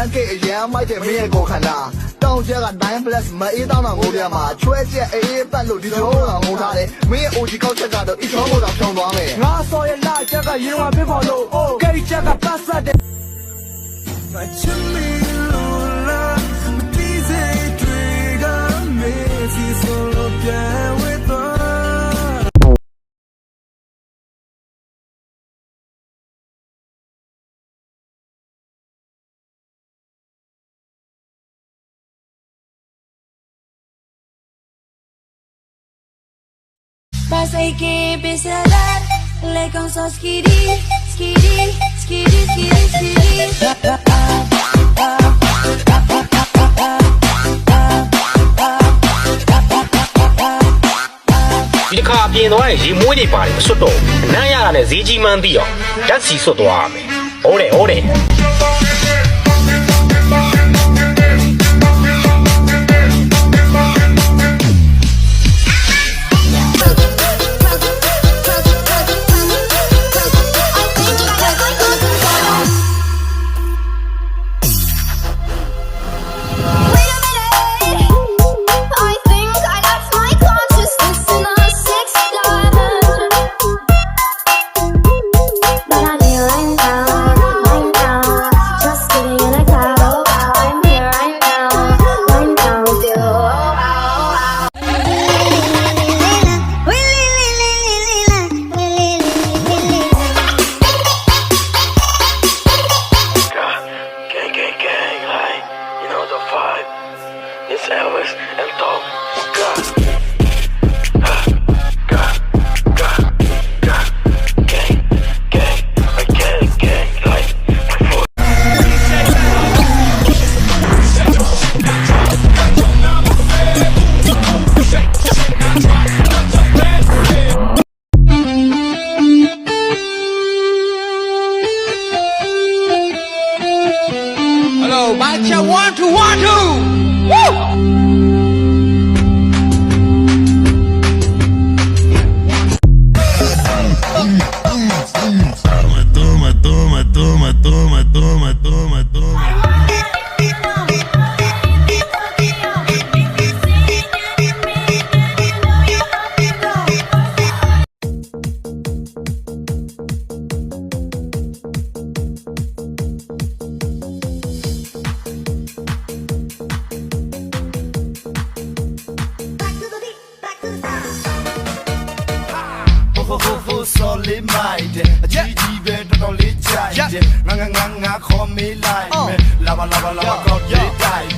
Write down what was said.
1K အရန်မိုက်တဲ့မင်းရဲ့ကိုခန္ဓာတောင်ကျက်က9+ မအေးတောင်းတော့ငိုပြမှာချွဲချက်အေးပတ်လို့ဒီလိုတော့ငိုထားတယ်မင်းရဲ့ OG ကောက်ချက်ကတော့အချောကိုတော့ဖြောင်းသွားမယ်ငါစော်ရဲ့လာချက်ကရင်ဝါပြဖို့လို့ဂိတ်ချက်ကပတ်ဆက်တဲ့ချစ်မီလိုလာမတီးစေတွေကမေးစီဆိုလို့ပြန်ဝဲသွား Pasai que empiece a dar, le con sos skiri, skiri, skiri, skiri, skiri. Đi khá biến đó là gì mũi đi bà đi xuất đồ, nãy giờ là gì chỉ mang đi à, chắc chỉ xuất đồ à mày, ổn đấy. It's Elvis and Tom. Hello, Bacha 1 2 1 2. Woo! Solid mind, a GG bed on lit child. Nga call me like me. Lava, got you died.